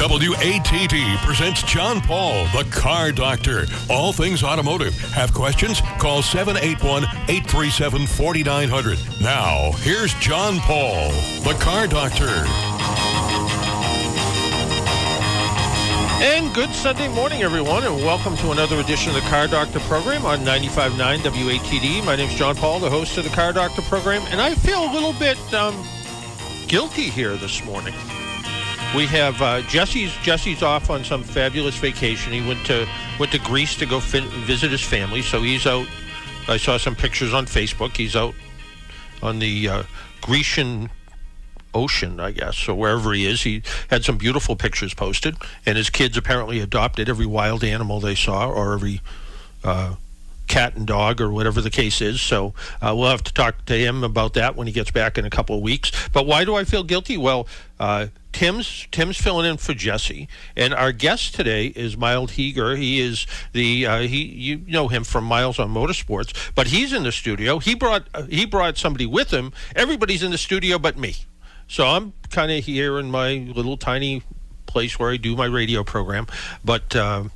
WATD presents John Paul, the Car Doctor. All things automotive. Have questions? Call 781-837-4900. Now, here's John Paul, the Car Doctor. And good Sunday morning, everyone, and welcome to another edition of the Car Doctor program on 95.9 WATD. My name's John Paul, the host of the Car Doctor program, and I feel a little bit guilty here this morning. We have Jesse's off on some fabulous vacation. He went to Greece to go visit his family, so he's out. I saw some pictures on Facebook. He's out on the Grecian ocean, I guess, or wherever he is. He had some beautiful pictures posted, and his kids apparently adopted every wild animal they saw, or every cat and dog, or whatever the case is. So we'll have to talk to him about that when he gets back in a couple of weeks. But why do I feel guilty? Well, Tim's filling in for Jesse, and our guest today is Myles Heger. He is you know him from Myles on Motorsports, but he's in the studio. He brought somebody with him. Everybody's in the studio but me. So I'm kind of here in my little tiny place where I do my radio program, but so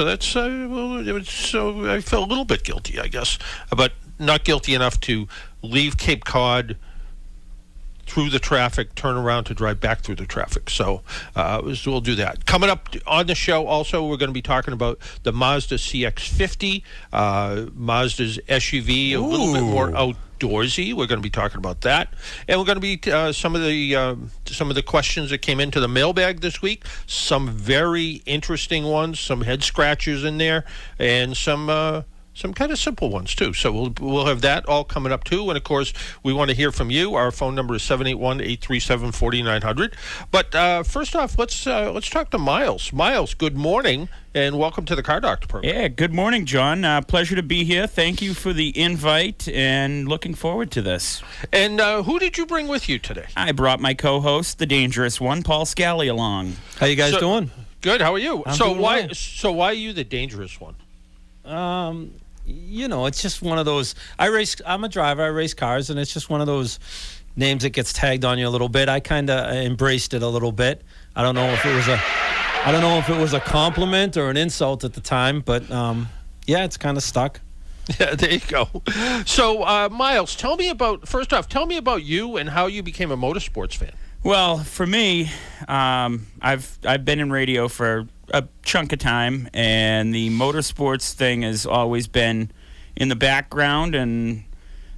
that's so I feel a little bit guilty, I guess, but not guilty enough to leave Cape Cod through the traffic, turn around to drive back through the traffic. So we'll do that. Coming up on the show, also, we're going to be talking about the Mazda CX-50, Mazda's SUV, a little bit more outdoorsy. We're going to be talking about that, and we're going to be some of the questions that came into the mailbag this week. Some very interesting ones, some head scratchers in there, and some kind of simple ones too. So we'll have that all coming up too. And of course, we want to hear from you. Our phone number is 781-837-4900. But first off, let's talk to Myles. Myles, good morning and welcome to the Car Doctor program. Yeah, good morning, John. Pleasure to be here. Thank you for the invite and looking forward to this. And who did you bring with you today? I brought my co-host, the dangerous one, Paul Scally, along. How you guys doing? Good. How are you? I'm doing well. So why are you the dangerous one? It's just one of those. I'm a driver. I race cars, and it's just one of those names that gets tagged on you a little bit. I kind of embraced it a little bit. I don't know if it was a compliment or an insult at the time, but it's kind of stuck. Yeah, there you go. So, Myles, tell me about you and how you became a motorsports fan. Well, for me, I've been in radio for a chunk of time, and the motorsports thing has always been in the background, and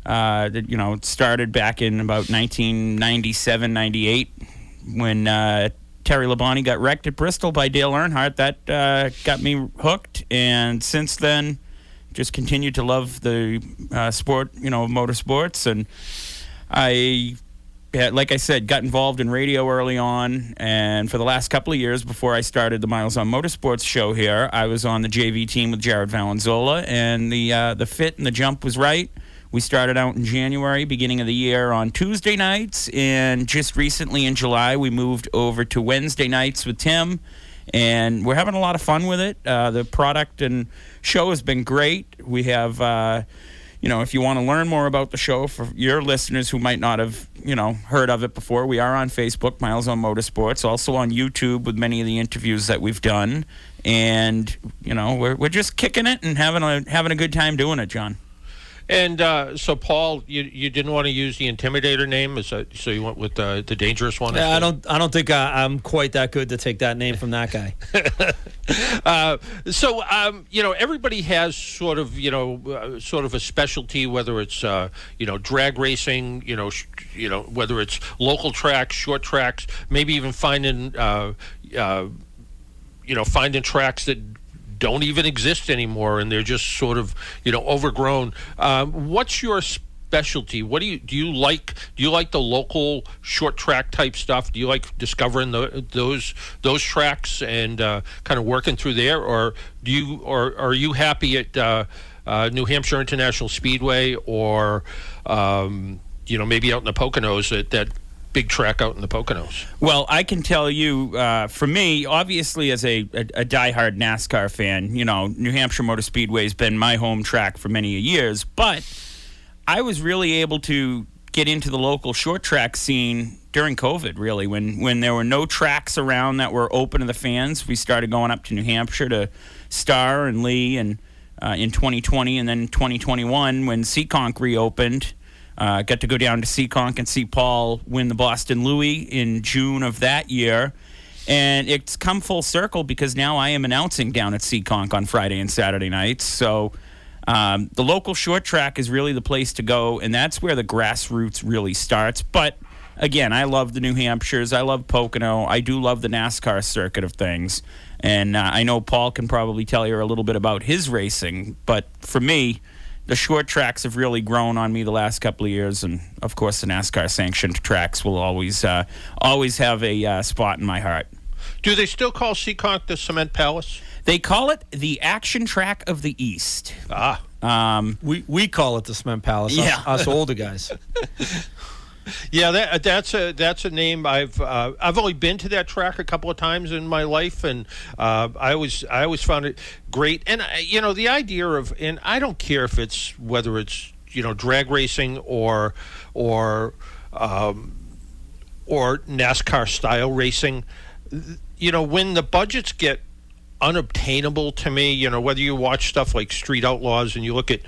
it started back in about 1997, 98 when Terry Labonte got wrecked at Bristol by Dale Earnhardt. That got me hooked, and since then just continued to love the sport, motorsports, and like I said, got involved in radio early on, and for the last couple of years before I started the Myles on Motorsports show here, I was on the JV team with Jared Valenzola, and the fit and the jump was right. We started out in January, beginning of the year, on Tuesday nights, and just recently in July we moved over to Wednesday nights with Tim, and we're having a lot of fun with it. The product and show has been great. We have... if you want to learn more about the show, for your listeners who might not have, heard of it before, we are on Facebook, Myles on Motorsports, also on YouTube with many of the interviews that we've done. And, we're just kicking it and having a good time doing it, John. And so, Paul, you didn't want to use the Intimidator name, so you went with the dangerous one? Yeah, I don't think I'm quite that good to take that name from that guy. Everybody has sort of a specialty, whether it's drag racing, whether it's local tracks, short tracks, maybe even finding tracks that don't even exist anymore, and they're just sort of overgrown. What's your specialty? What do you like? Do you like the local short track type stuff? Do you like discovering those tracks and kind of working through there, or are you happy at New Hampshire International Speedway, or maybe out in the Poconos at that big track out in the Poconos? Well, I can tell you, for me, obviously as a diehard NASCAR fan, New Hampshire Motor Speedway has been my home track for many years, but I was really able to get into the local short track scene during COVID, really, when there were no tracks around that were open to the fans. We started going up to New Hampshire to Star and Lee, and in 2020, and then 2021 when Seekonk reopened. Got to go down to Seekonk and see Paul win the Boston Louis in June of that year. And it's come full circle because now I am announcing down at Seekonk on Friday and Saturday nights. So the local short track is really the place to go, and that's where the grassroots really starts. But again, I love the New Hampshires. I love Pocono. I do love the NASCAR circuit of things. And I know Paul can probably tell you a little bit about his racing. But for me, the short tracks have really grown on me the last couple of years. And, of course, the NASCAR-sanctioned tracks will always have a spot in my heart. Do they still call Seekonk the Cement Palace? They call it the Action Track of the East. We call it the Cement Palace. Yeah. Us older guys. Yeah, that's a name. I've only been to that track a couple of times in my life, and I always found it great. And the idea of, and I don't care if it's whether it's drag racing or NASCAR style racing. When the budgets get unobtainable to me, whether you watch stuff like Street Outlaws and you look at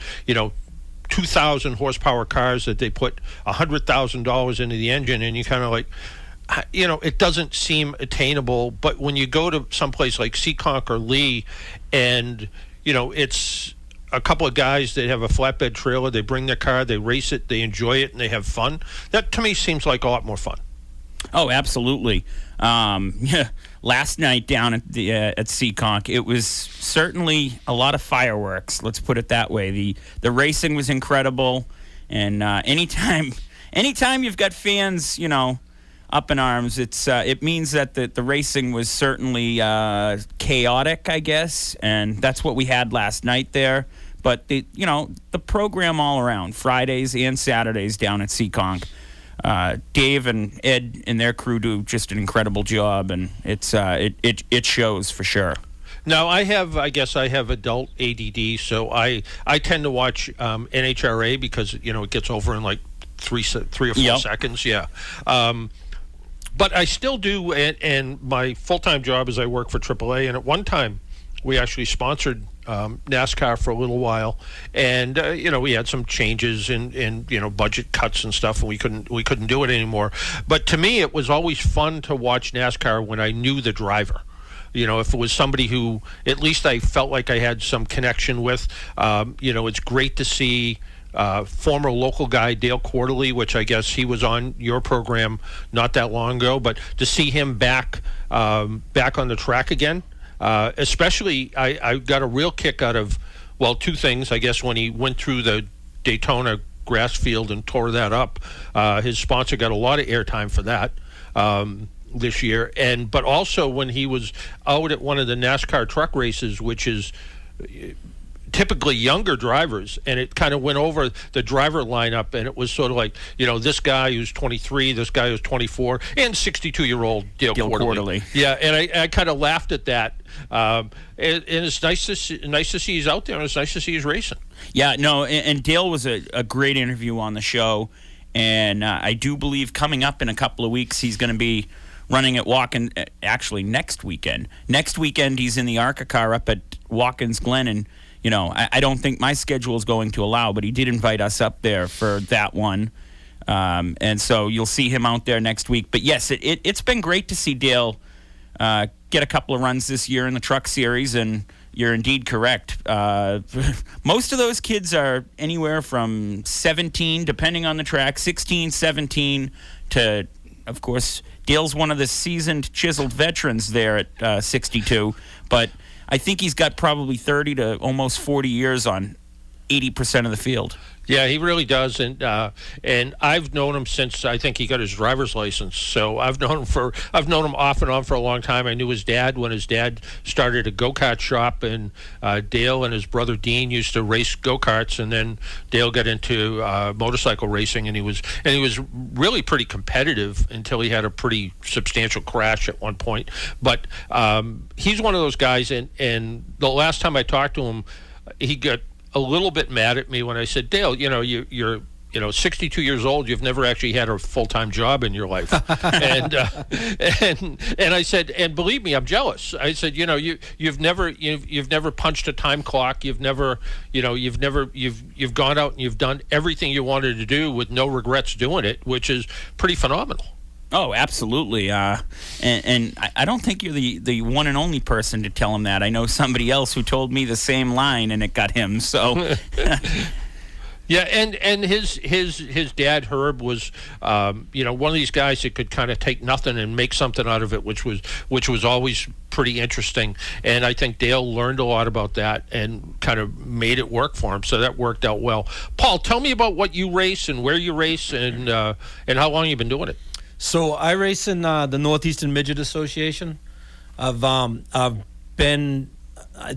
2,000 horsepower cars that they put $100,000 into the engine, and you kind of like, it doesn't seem attainable. But when you go to someplace like Seekonk or Lee, and it's a couple of guys that have a flatbed trailer, they bring their car, they race it, they enjoy it, and they have fun. That to me seems like a lot more fun. Oh, absolutely. Last night down at Seekonk, it was certainly a lot of fireworks. Let's put it that way. The racing was incredible, and anytime you've got fans, up in arms, it means that the racing was certainly chaotic, I guess, and that's what we had last night there. But the program all around, Fridays and Saturdays down at Seekonk. Dave and Ed and their crew do just an incredible job, and it shows for sure. Now I have adult ADD, so I tend to watch NHRA because it gets over in like three or 4 seconds. Yeah. But I still do, and my full-time job is I work for AAA, and at one time we actually sponsored NASCAR for a little while, and we had some changes in budget cuts and stuff, and we couldn't do it anymore. But to me, it was always fun to watch NASCAR when I knew the driver. If it was somebody who at least I felt like I had some connection with. It's great to see former local guy Dale Quarterly, which I guess he was on your program not that long ago, but to see him back on the track again. Especially, I got a real kick out of, two things. I guess when he went through the Daytona grass field and tore that up, his sponsor got a lot of airtime for that this year. But also when he was out at one of the NASCAR truck races, which is typically younger drivers, and it kind of went over the driver lineup, and it was sort of like, this guy who's 23, this guy who's 24, and 62-year-old Dale Quarterly. Yeah, and I kind of laughed at that. And it's nice to see he's out there, and it's nice to see he's racing. Yeah, no, and Dale was a great interview on the show, and I do believe coming up in a couple of weeks he's going to be running at Watkins, actually next weekend. Next weekend he's in the ARCA car up at Watkins Glen, and I don't think my schedule is going to allow, but he did invite us up there for that one. And so you'll see him out there next week. But yes, it's been great to see Dale get a couple of runs this year in the truck series, and you're indeed correct. Most of those kids are anywhere from 17, depending on the track, 16, 17 to, of course, Dale's one of the seasoned, chiseled veterans there at 62. But I think he's got probably 30 to almost 40 years on 80% of the field. Yeah, he really does, and I've known him since I think he got his driver's license. So I've known him off and on for a long time. I knew his dad when his dad started a go-kart shop, and Dale and his brother Dean used to race go-karts, and then Dale got into motorcycle racing, and he was really pretty competitive until he had a pretty substantial crash at one point. But he's one of those guys, and the last time I talked to him, he got a little bit mad at me when I said, Dale, you're 62 years old, you've never actually had a full-time job in your life. and I said, and believe me, I'm jealous. I said, you've never punched a time clock. You've never gone out and you've done everything you wanted to do with no regrets doing it, which is pretty phenomenal. Oh, absolutely. And I don't think you're the one and only person to tell him that. I know somebody else who told me the same line, and it got him. So. Yeah, and his dad Herb was, one of these guys that could kind of take nothing and make something out of it, which was always pretty interesting. And I think Dale learned a lot about that and kind of made it work for him. So that worked out well. Paul, tell me about what you race and where you race and how long you've been doing it. So I race in the Northeastern Midget Association. I've been.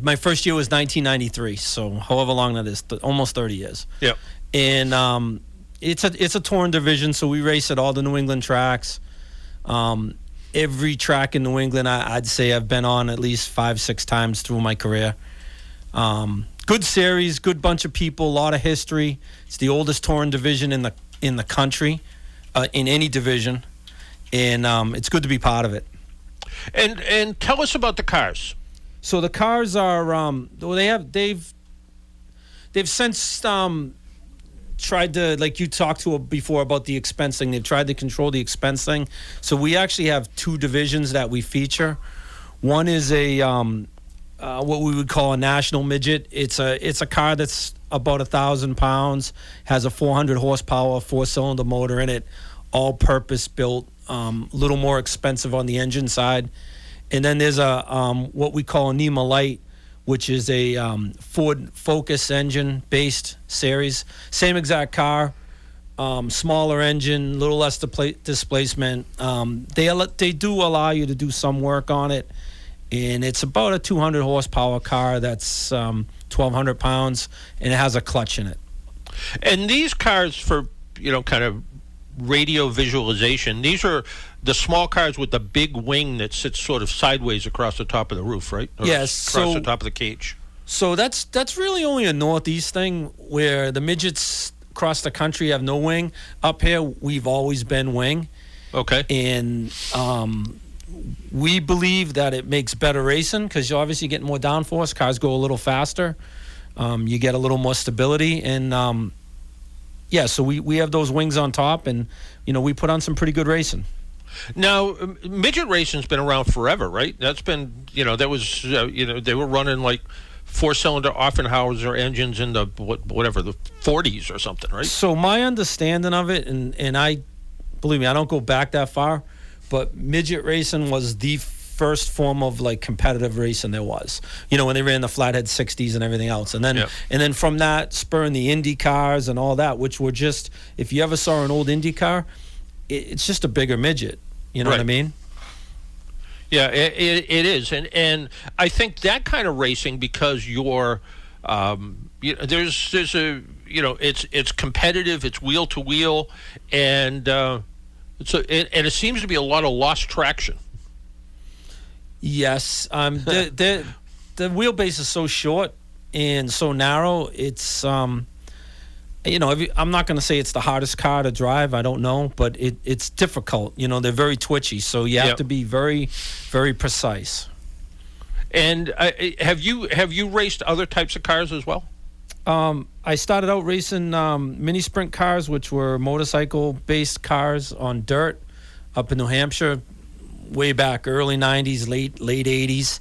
My first year was 1993, so however long that is, almost 30 years. Yeah. And it's a touring division, so we race at all the New England tracks. Every track in New England, I'd say I've been on at least 5-6 times through my career. Good series, good bunch of people, a lot of history. It's the oldest touring division in the country, in any division, and it's good to be part of it. And tell us about the cars. So the cars are they've since tried to, like you talked to before about the expense thing, they've tried to control the expense thing. So we actually have 2 divisions that we feature. One is a what we would call a national midget. It's a car that's about 1,000 pounds, has a 400 horsepower 4-cylinder motor in it, all purpose built, little more expensive on the engine side. And then there's a what we call a NEMA Light, which is a Ford Focus engine-based series. Same exact car, smaller engine, little less displacement. They do allow you to do some work on it, and it's about a 200 horsepower car that's 1,200 pounds, and it has a clutch in it. And these cars, for kind of radio visualization, these are the small cars with the big wing that sits sort of sideways across the top of the roof, right? Or yes. Across the top of the cage. So that's really only a Northeast thing, where the midgets across the country have no wing. Up here, we've always been wing. Okay. And we believe that it makes better racing because you obviously get more downforce. Cars go a little faster. You get a little more stability. And, so we have those wings on top, and, we put on some pretty good racing. Now, midget racing's been around forever, right? That's been, that was, they were running like 4-cylinder Offenhauser engines in the, the 40s or something, right? So my understanding of it, and I, believe me, I don't go back that far, but midget racing was the first form of like competitive racing there was. When they ran the flathead 60s and everything else. And then from that, spurring the Indy cars and all that, which were just, if you ever saw an old Indy car, it's just a bigger midget. You know what I mean? Yeah, it is, and I think that kind of racing, because you're, there's a, it's competitive, it's wheel to wheel, and it seems to be a lot of lost traction. Yes, the wheelbase is so short and so narrow. It's I'm not going to say it's the hardest car to drive. I don't know, but it's difficult. They're very twitchy, so you have to be very, very precise. And have you raced other types of cars as well? I started out racing mini sprint cars, which were motorcycle-based cars on dirt up in New Hampshire, way back early '90s, late '80s,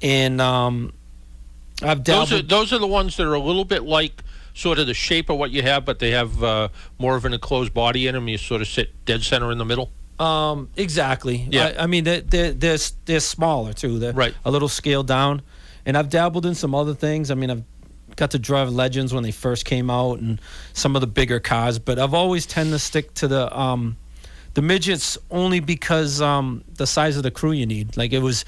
and I've dabbled. Those are the ones that are a little bit like sort of the shape of what you have, but they have more of an enclosed body in them. You sort of sit dead center in the middle. Exactly. Yeah. I mean, they're smaller too. They're right. A little scaled down. And I've dabbled in some other things. I mean, I've got to drive Legends when they first came out and some of the bigger cars. But I've always tend to stick to the midgets only because the size of the crew you need. Like it was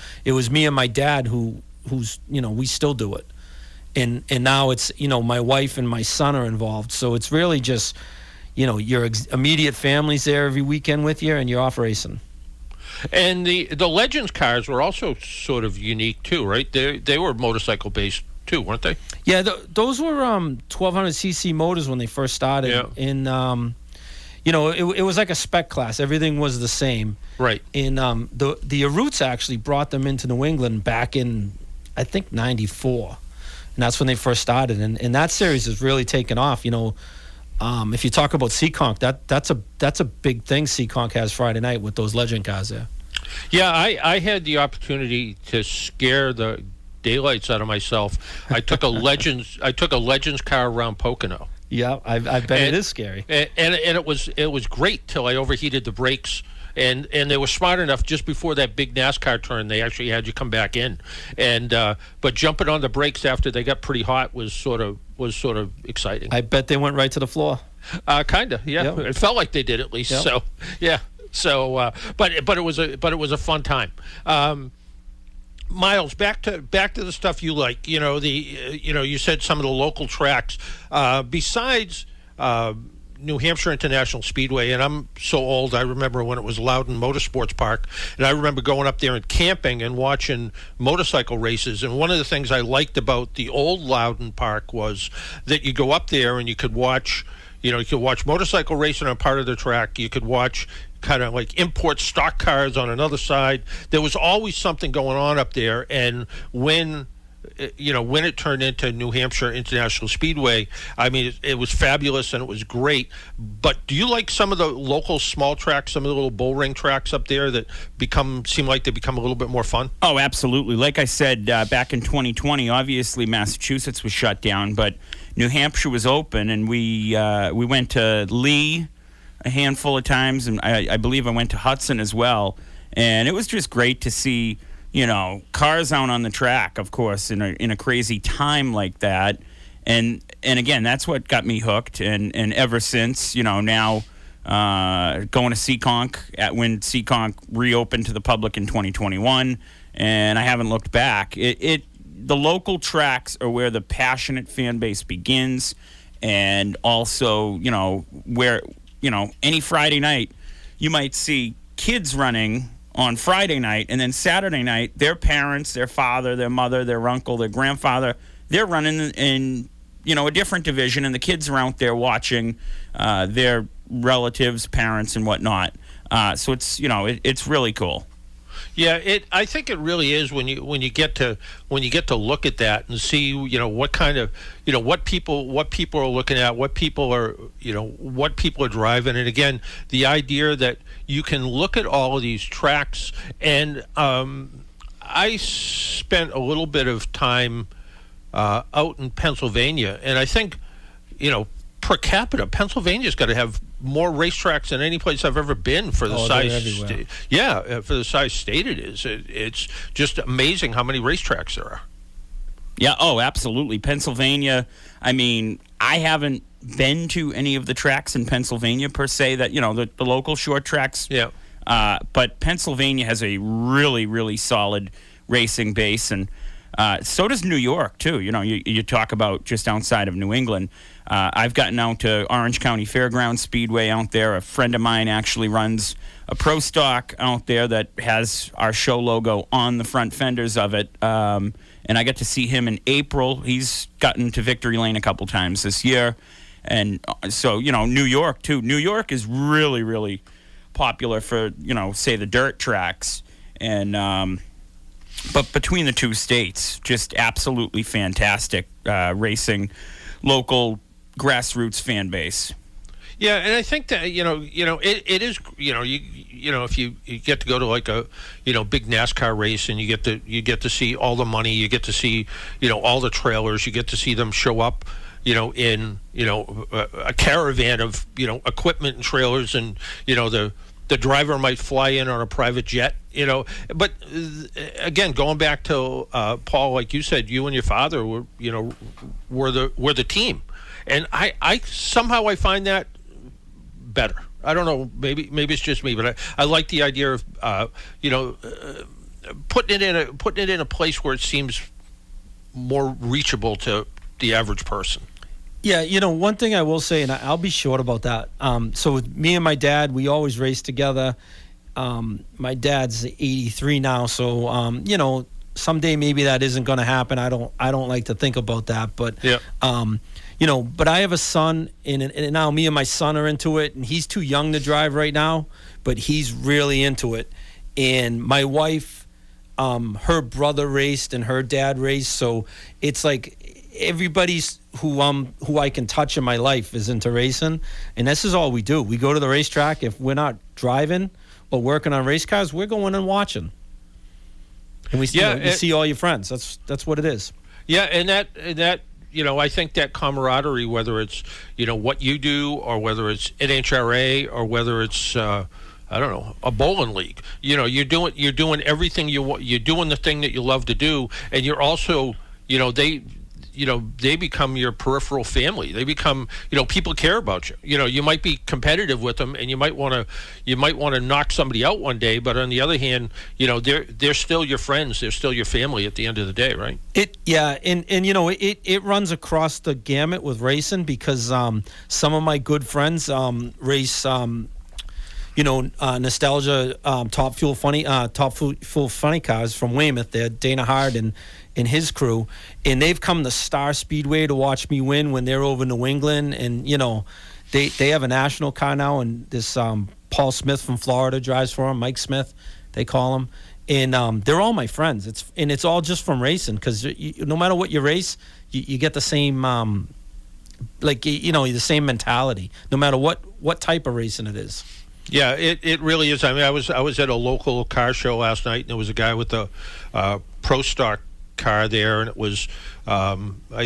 me and my dad who's we still do it. And now it's, my wife and my son are involved. So it's really just, your immediate family's there every weekend with you and you're off racing. And the Legends cars were also sort of unique too, right? They were motorcycle-based too, weren't they? Yeah, those were 1200cc motors when they first started. Yeah. And it was like a spec class. Everything was the same. Right. And the Aroots actually brought them into New England back in, I think, '94, and that's when they first started. And that series has really taken off. If you talk about Seekonk, that's a big thing Seekonk has Friday night with those legend cars there. Yeah, I had the opportunity to scare the daylights out of myself. I took a Legends car around Pocono. Yeah, I bet it is scary. And it was great till I overheated the brakes. And they were smart enough just before that big NASCAR turn, they actually had you come back in. And but jumping on the brakes after they got pretty hot was sort of exciting. I bet they went right to the floor. Kinda, yeah. Yep. It felt like they did at least. Yep. So yeah. So but it was a fun time. Myles, back to the stuff you like. You said some of the local tracks besides New Hampshire International Speedway, and I'm so old, I remember when it was Loudon Motorsports Park, and I remember going up there and camping and watching motorcycle races. And one of the things I liked about the old Loudon Park was that you go up there and you could watch motorcycle racing on part of the track. You could watch kind of like import stock cars on another side. There was always something going on up there. And when it turned into New Hampshire International Speedway, I mean, it was fabulous and it was great. But do you like some of the local small tracks, some of the little bull ring tracks up there that seem like they become a little bit more fun? Oh, absolutely. Like I said, back in 2020, obviously Massachusetts was shut down, but New Hampshire was open, and we went to Lee a handful of times, and I believe I went to Hudson as well. And it was just great to see, cars out on the track, of course, in a crazy time like that. And again, that's what got me hooked. And ever since, now going to Seekonk when Seekonk reopened to the public in 2021, and I haven't looked back. The local tracks are where the passionate fan base begins, and also, where, any Friday night, you might see kids running on Friday night, and then Saturday night, their parents, their father, their mother, their uncle, their grandfather, they're running in a different division, and the kids are out there watching their relatives, parents, and whatnot. So it's it's really cool. Yeah, I think it really is when you get to look at that and see what kind of what people are looking at, what people are driving. And again, the idea that you can look at all of these tracks. And I spent a little bit of time out in Pennsylvania, and I think per capita, Pennsylvania's got to have more racetracks than any place I've ever been for the size. For the size state it is. It's just amazing how many racetracks there are. Yeah. Oh, absolutely. Pennsylvania. I mean, I haven't been to any of the tracks in Pennsylvania per se. That the local short tracks. Yeah. But Pennsylvania has a really, really solid racing base, and so does New York too. You talk about just outside of New England. I've gotten out to Orange County Fairgrounds Speedway out there. A friend of mine actually runs a pro stock out there that has our show logo on the front fenders of it. And I got to see him in April. He's gotten to Victory Lane a couple times this year. And so, New York too. New York is really, really popular for, say the dirt tracks. And but between the two states, just absolutely fantastic racing, local grassroots fan base. Yeah, and I think that it is if you get to go to like a big NASCAR race, and you get to see all the money, you get to see all the trailers, you get to see them show up in a caravan of equipment and trailers, and the driver might fly in on a private jet, But again, going back to Paul, like you said, you and your father were the team, and I somehow I find that better. I don't know, maybe it's just me, but I like the idea of putting it in a place where it seems more reachable to the average person. Yeah, one thing I will say, and I'll be short about that. So with me and my dad, we always race together. My dad's 83 now, so someday maybe that isn't going to happen. I don't like to think about that, but Yeah. But I have a son, and now me and my son are into it, and he's too young to drive right now, but he's really into it. And my wife, her brother raced and her dad raced, so it's like everybody's who I can touch in my life is into racing, and this is all we do. We go to the racetrack. If we're not driving or working on race cars, we're going and watching. And we see all your friends. That's what it is. Yeah, and that I think that camaraderie, whether it's what you do or whether it's NHRA or whether it's I don't know, a bowling league. You're doing everything you're doing the thing that you love to do, and you're also they become your peripheral family. They become, people care about you. You might be competitive with them, and you might want to knock somebody out one day. But on the other hand, they're still your friends. They're still your family at the end of the day, right? It runs across the gamut with racing because some of my good friends race. Nostalgia Top Fuel Funny Cars from Weymouth. They're Dana Hard and his crew, and they've come to Star Speedway to watch me win when they're over in New England. And they have a national car now, and this Paul Smith from Florida drives for them. Mike Smith, they call him, and they're all my friends. It's all just from racing because no matter what you race, you get the same the same mentality, no matter what type of racing it is. Yeah, it really is. I mean, I was at a local car show last night, and there was a guy with a Pro Stock car there, and it was I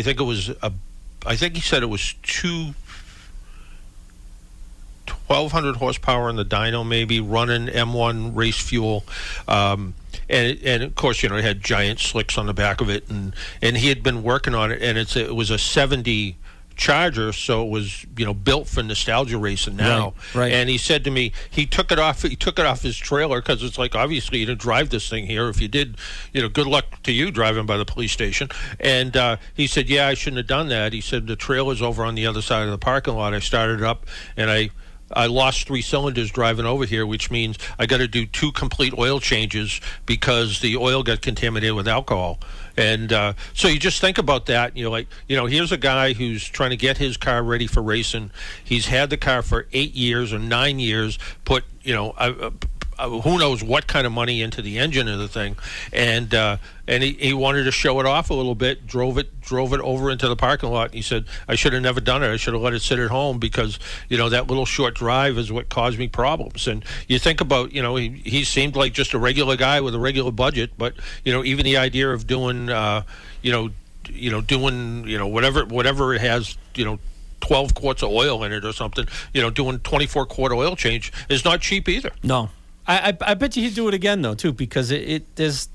think he said it was 1,200 horsepower in the dyno, maybe running M1 race fuel, and of course it had giant slicks on the back of it, and he had been working on it, and it was a 70 Charger, so it was built for nostalgia racing now. Right. And he said to me, he took it off his trailer because it's like, obviously you didn't drive this thing here. If you did, good luck to you driving by the police station. And he said, yeah, I shouldn't have done that. He said the trailer's over on the other side of the parking lot. I started up and I lost 3 cylinders driving over here, which means I got to do 2 complete oil changes because the oil got contaminated with alcohol. And so you just think about that. Here's a guy who's trying to get his car ready for racing. He's had the car for 8 years or 9 years, put, who knows what kind of money into the engine of the thing. And he wanted to show it off a little bit, drove it over into the parking lot. And he said, I should have never done it. I should have let it sit at home because, that little short drive is what caused me problems. And you think about, he seemed like just a regular guy with a regular budget, but, even the idea of doing, whatever it has, 12 quarts of oil in it or something, doing 24-quart oil change is not cheap either. No. I bet you he'd do it again though too, because there's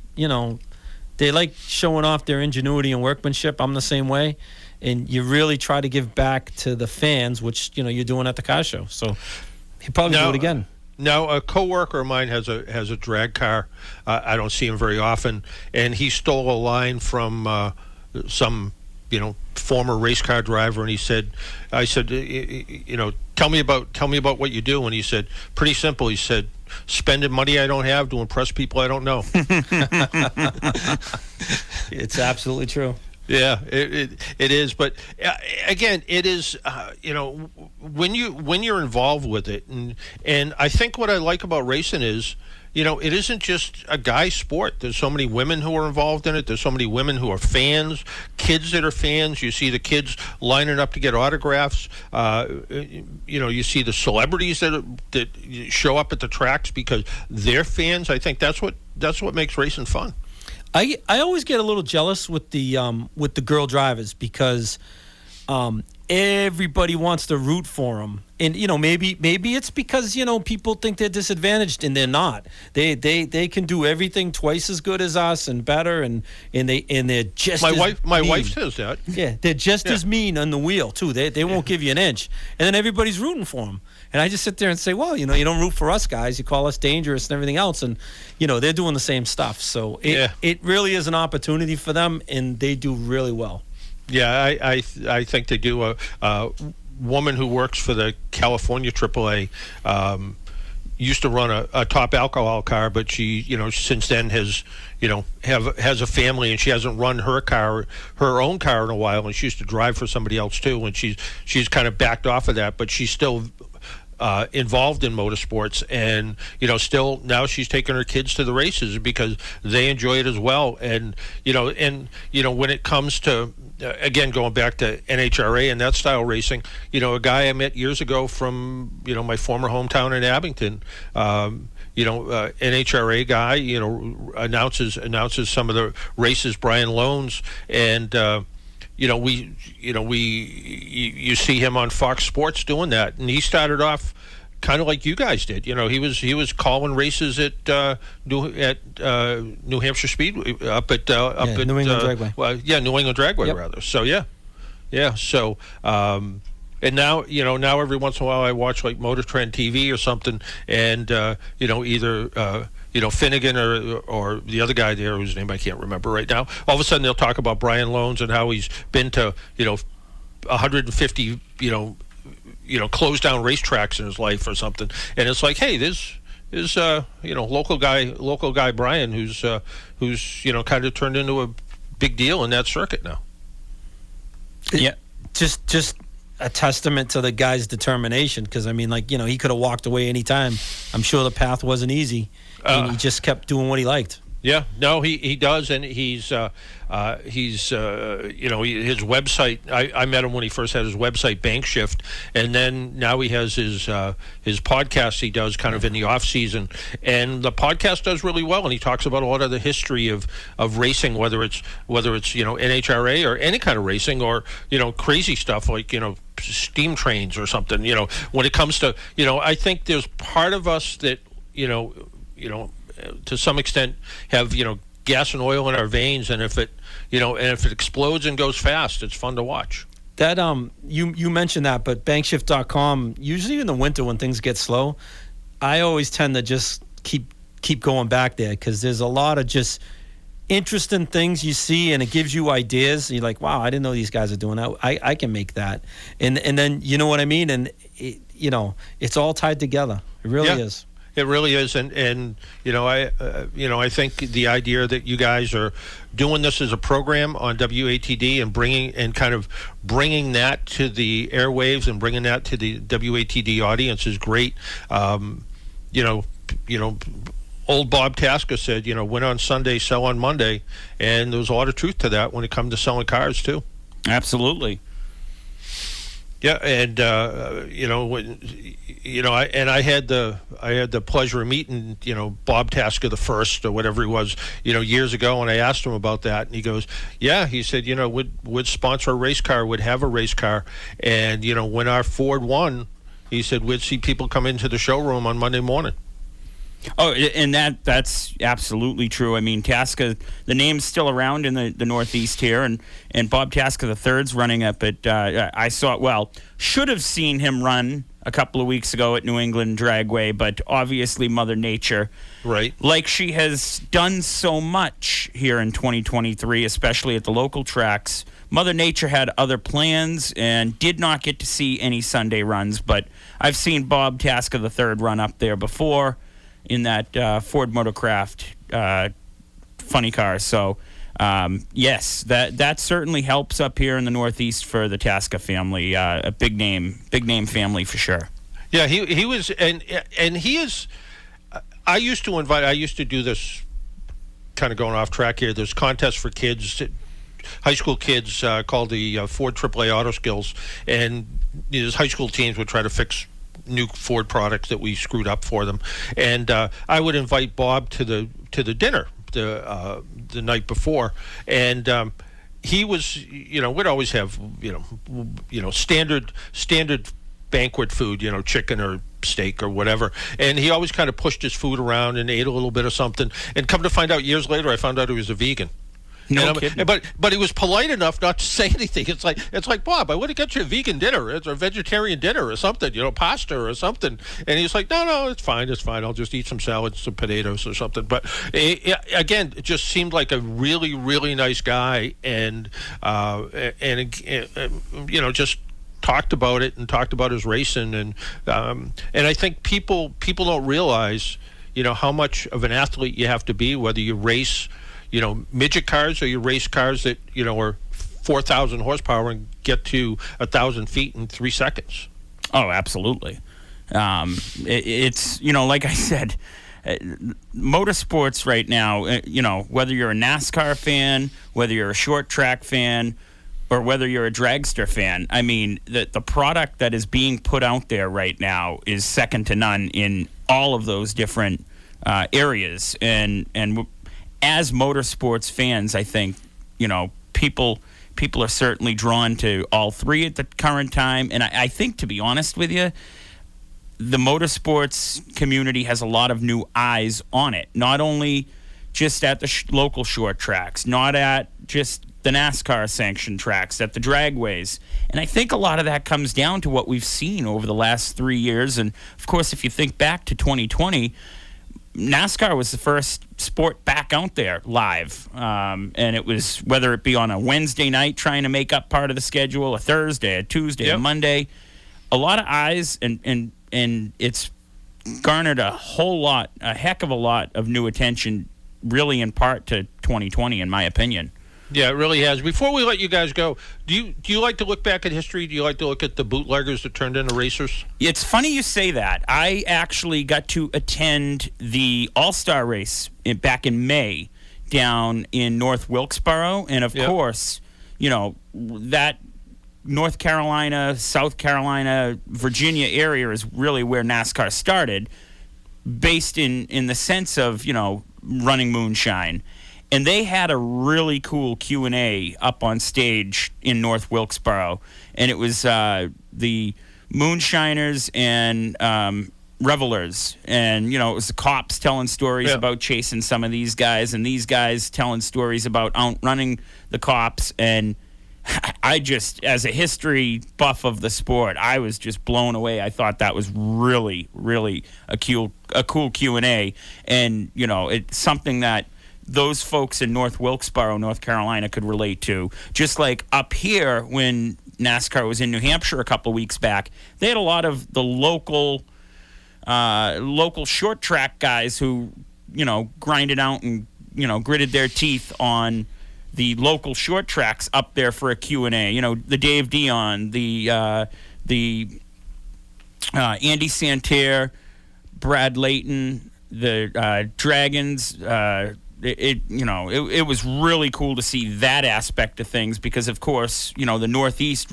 they like showing off their ingenuity and workmanship. I'm the same way, and you really try to give back to the fans, which you're doing at the car show. So he'd probably do it again. Now, a coworker of mine has a drag car. I don't see him very often, and he stole a line from some former race car driver, and I said, tell me about what you do, and he said, pretty simple. He said, spending money I don't have to impress people I don't know. It's absolutely true. Yeah, it is. But again, it is. When you're involved with it, and I think what I like about racing is, it isn't just a guy sport. There's so many women who are involved in it. There's so many women who are fans, kids that are fans. You see the kids lining up to get autographs. You see the celebrities that show up at the tracks because they're fans. I think that's what makes racing fun. I always get a little jealous with the girl drivers because everybody wants to root for them, and maybe it's because people think they're disadvantaged and they're not. They can do everything twice as good as us and better, and they're just my wife says that. Yeah, they're just as mean on the wheel too. They won't give you an inch, and then everybody's rooting for them. And I just sit there and say, well, you don't root for us guys. You call us dangerous and everything else, and they're doing the same stuff. So it really is an opportunity for them, and they do really well. Yeah, I think they do. A woman who works for the California AAA, used to run a top alcohol car, but she, since then has, has a family, and she hasn't run her own car in a while, and she used to drive for somebody else too, and she's kind of backed off of that, but she's still involved in motorsports, and still now she's taking her kids to the races because they enjoy it as well. And when it comes to again, going back to NHRA and that style racing, a guy I met years ago from my former hometown in Abington, NHRA guy, announces some of the races, Brian Loans, and you see him on Fox Sports doing that, and he started off kind of like you guys did. He was calling races at New Hampshire Speedway up at New England Dragway. New England Dragway, yep. Rather. So yeah. So and now now every once in a while I watch like Motor Trend TV or something, and either Finnegan or the other guy there whose name I can't remember right now. All of a sudden they'll talk about Brian Loans and how he's been to 150 closed down racetracks in his life or something, and it's like, hey, this is local guy Brian who's kind of turned into a big deal in that circuit now. Yeah, just a testament to the guy's determination, because I mean, he could have walked away anytime. I'm sure the path wasn't easy, and he just kept doing what he liked. Yeah, no, he does, and he's his website. I met him when he first had his website, Bank Shift, and then now he has his podcast he does kind of in the off season, and the podcast does really well, and he talks about a lot of the history of racing, whether it's NHRA or any kind of racing, or crazy stuff like steam trains or something. When it comes to I think there's part of us that to some extent have gas and oil in our veins, and if it explodes and goes fast, it's fun to watch. That you mentioned that, but bankshift.com, usually in the winter when things get slow, I always tend to just keep going back there, because there's a lot of just interesting things you see, and it gives you ideas. You're like, wow, I didn't know these guys are doing that. I can make that, and then you know what I mean, and it's all tied together. It really is. It really is, and I think the idea that you guys are doing this as a program on WATD and bringing that to the airwaves and bringing that to the WATD audience is great. Old Bob Tasker said, win on Sunday, sell on Monday, and there was a lot of truth to that when it comes to selling cars too. Absolutely. Yeah, and I had the pleasure of meeting Bob Tasker the first or whatever he was years ago, and I asked him about that, and he goes, yeah, he said would sponsor a race car, would have a race car, and when our Ford won, he said we'd see people come into the showroom on Monday morning. Oh, and that's absolutely true. I mean, Tasker, the name's still around in the Northeast here, and Bob Tasker III's running up at, should have seen him run a couple of weeks ago at New England Dragway, but obviously Mother Nature, right, like she has done so much here in 2023, especially at the local tracks, Mother Nature had other plans and did not get to see any Sunday runs, but I've seen Bob Tasker III run up there before in that Ford Motorcraft funny car. So, yes, that certainly helps up here in the Northeast for the Tasker family. A big name family for sure. Yeah, he was, and he is. I used to do this, kind of going off track here. There's contests for kids, high school kids, called the Ford AAA Auto Skills, and these high school teams would try to fix new Ford products that we screwed up for them, and I would invite Bob to the dinner the night before, and he was, we'd always have standard banquet food, chicken or steak or whatever, and he always kind of pushed his food around and ate a little bit of something, and come to find out years later, I found out he was a vegan. No kidding. But he was polite enough not to say anything. It's like Bob, I want to get you a vegan dinner, or a vegetarian dinner, or something, pasta or something. And he's like, no, it's fine. I'll just eat some salad, some potatoes or something. But again, it just seemed like a really, really nice guy, and just talked about it and talked about his racing, and I think people don't realize, how much of an athlete you have to be, whether you race, midget cars or you race cars that are 4,000 horsepower and get to 1,000 feet in 3 seconds. Oh, absolutely. It's like I said, motorsports right now, whether you're a NASCAR fan, whether you're a short track fan, or whether you're a dragster fan, I mean, the product that is being put out there right now is second to none in all of those different areas. And as motorsports fans, I think, people are certainly drawn to all three at the current time. And I think, to be honest with you, the motorsports community has a lot of new eyes on it, not only just at the local short tracks, not at just the NASCAR sanctioned tracks, at the dragways. And I think a lot of that comes down to what we've seen over the last 3 years. And of course, if you think back to 2020, NASCAR was the first sport back out there live. And it was, whether it be on a Wednesday night trying to make up part of the schedule, a Thursday, a Tuesday, a Monday, a lot of eyes, and it's garnered a heck of a lot of new attention, really in part to 2020, in my opinion. Yeah, it really has. Before we let you guys go, do you like to look back at history? Do you like to look at the bootleggers that turned into racers? It's funny you say that. I actually got to attend the All-Star race back in May down in North Wilkesboro. And, of course, that North Carolina, South Carolina, Virginia area is really where NASCAR started, based in the sense of, running moonshine. And they had a really cool Q&A up on stage in North Wilkesboro. And it was the moonshiners and revelers. And, it was the cops telling stories about chasing some of these guys, and these guys telling stories about outrunning the cops. And I just, as a history buff of the sport, I was just blown away. I thought that was really, really a cool Q&A. And, it's something that those folks in North Wilkesboro, North Carolina, could relate to. Just like up here, when NASCAR was in New Hampshire a couple of weeks back, they had a lot of the local short track guys who, grinded out and, gritted their teeth on the local short tracks up there for a Q&A. The Dave Dion, the Andy Santerre, Brad Layton, the Dragons. It was really cool to see that aspect of things, because, of course, the Northeast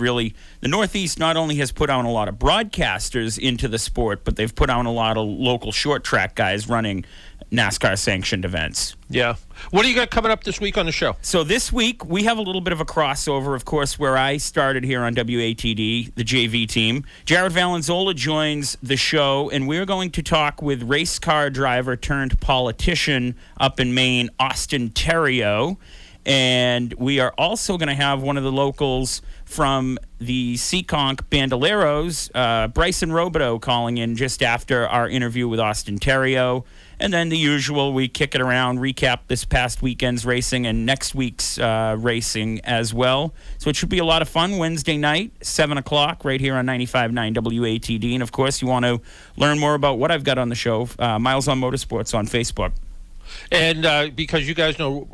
not only has put out a lot of broadcasters into the sport, but they've put out a lot of local short track guys running NASCAR sanctioned events. Yeah. What do you got coming up this week on the show? So this week we have a little bit of a crossover, of course, where I started here on WATD, the JV team. Jared Valenzola joins the show, and we're going to talk with race car driver turned politician up in Maine, Austin Theriault. And we are also going to have one of the locals from the Seekonk Bandoleros, Bryson Robideau, calling in just after our interview with Austin Theriault. And then the usual, we kick it around, recap this past weekend's racing and next week's racing as well. So it should be a lot of fun. Wednesday night, 7 o'clock, right here on 95.9 WATD. And, of course, you want to learn more about what I've got on the show, Myles on Motorsports on Facebook. And because you guys know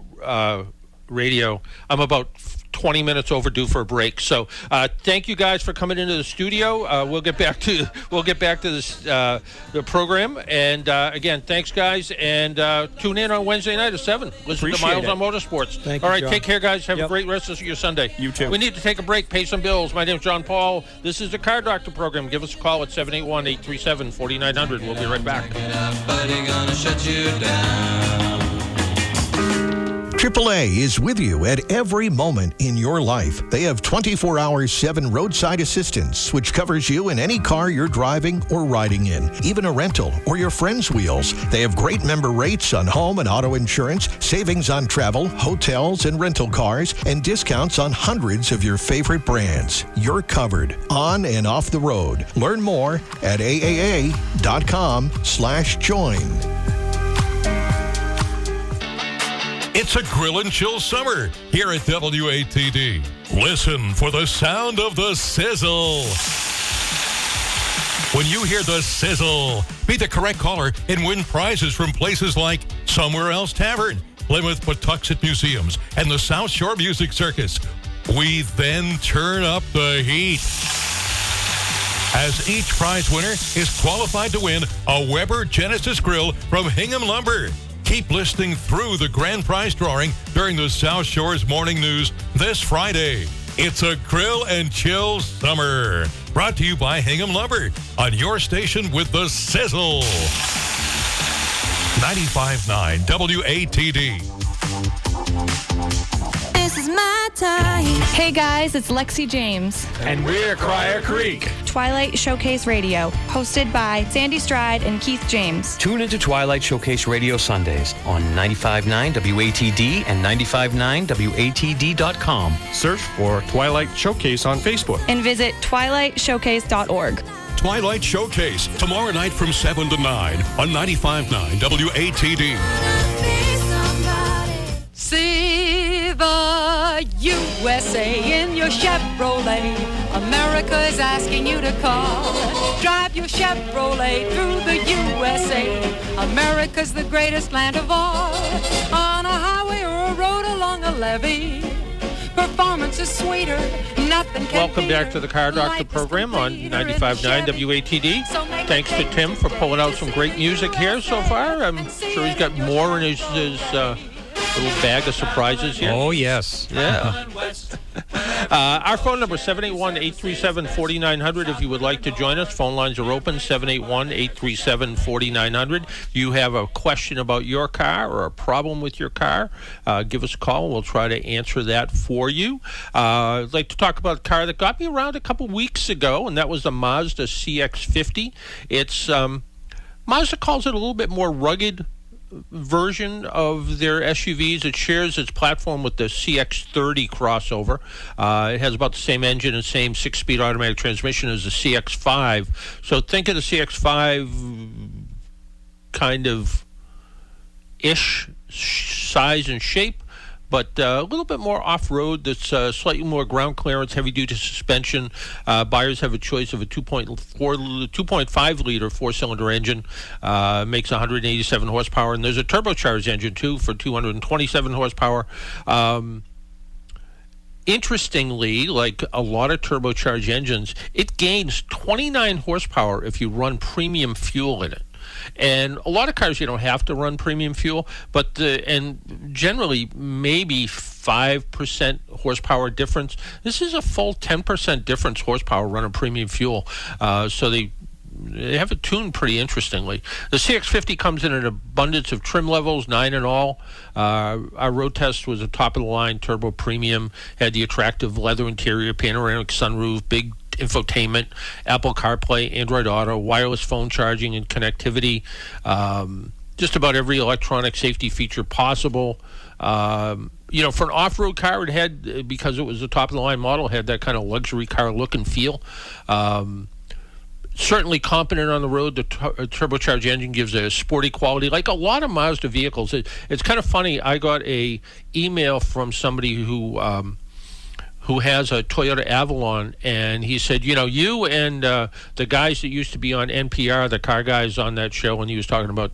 radio, I'm about 20 minutes overdue for a break. So thank you guys for coming into the studio. We'll get back to this the program. And again, thanks guys. And tune in on Wednesday night at 7. Listen to Myles on Motorsports. Thank you, all right, John. Take care, guys. Have a great rest of your Sunday. You too. We need to take a break, pay some bills. My name's John Paul. This is the Car Doctor program. Give us a call at 781-837-4900. We'll be right back. AAA is with you at every moment in your life. They have 24/7 roadside assistance, which covers you in any car you're driving or riding in, even a rental or your friend's wheels. They have great member rates on home and auto insurance, savings on travel, hotels, and rental cars, and discounts on hundreds of your favorite brands. You're covered on and off the road. Learn more at aaa.com/join. It's a grill and chill summer here at WATD. Listen for the sound of the sizzle. When you hear the sizzle, be the correct caller and win prizes from places like Somewhere Else Tavern, Plymouth Patuxent Museums, and the South Shore Music Circus. We then turn up the heat, as each prize winner is qualified to win a Weber Genesis grill from Hingham Lumber. Keep listening through the grand prize drawing during the South Shore's Morning News this Friday. It's a grill and chill summer. Brought to you by Hingham Lumber on your station with the sizzle. 95.9 WATD. This is my time. Hey guys, it's Lexi James. And we're Crier Creek. Twilight Showcase Radio, hosted by Sandy Stride and Keith James. Tune into Twilight Showcase Radio Sundays on 95.9 WATD and 95.9WATD.com. Search for Twilight Showcase on Facebook. And visit twilightshowcase.org. Twilight Showcase, tomorrow night from 7 to 9 on 95.9 WATD. See the USA in your Chevrolet. America is asking you to call. Drive your Chevrolet through the USA. America's the greatest land of all. On a highway or a road along a levee. Performance is sweeter. Nothing can Welcome back to the Car Doctor program on 95.9 WATD. Thanks to Tim for pulling out some great music here so far. I'm sure he's got more in his little bag of surprises here. Oh, yes. Yeah. Our phone number is 781-837-4900 if you would like to join us. Phone lines are open, 781-837-4900. You have a question about your car or a problem with your car, give us a call. We'll try to answer that for you. I'd like to talk about a car that got me around a couple weeks ago, and that was the Mazda CX-50. It's Mazda calls it a little bit more rugged version of their SUVs. It shares its platform with the CX-30 crossover. It has about the same engine and same 6-speed automatic transmission as the CX-5. So think of the CX-5 kind of ish size and shape, but a little bit more off-road. That's slightly more ground clearance, heavy-duty suspension. Buyers have a choice of a 2.5-liter four-cylinder engine. Makes 187 horsepower, and there's a turbocharged engine, too, for 227 horsepower. Interestingly, like a lot of turbocharged engines, it gains 29 horsepower if you run premium fuel in it. And a lot of cars you don't have to run premium fuel, but and generally maybe 5% horsepower difference. This is a full 10% difference horsepower running premium fuel. So they have it tuned pretty interestingly. The CX-50 comes in an abundance of trim levels, 9 in all. Our road test was a top-of-the-line turbo premium, had the attractive leather interior, panoramic sunroof, big infotainment, Apple CarPlay, Android Auto, wireless phone charging and connectivity, just about every electronic safety feature possible. For an off-road car, it had, because it was a top-of-the-line model, had that kind of luxury car look and feel. Certainly competent on the road. The turbocharged engine gives a sporty quality, like a lot of Mazda vehicles. It's kind of funny. I got a email from somebody who has a Toyota Avalon, and he said, you and the guys that used to be on NPR, the car guys on that show, and he was talking about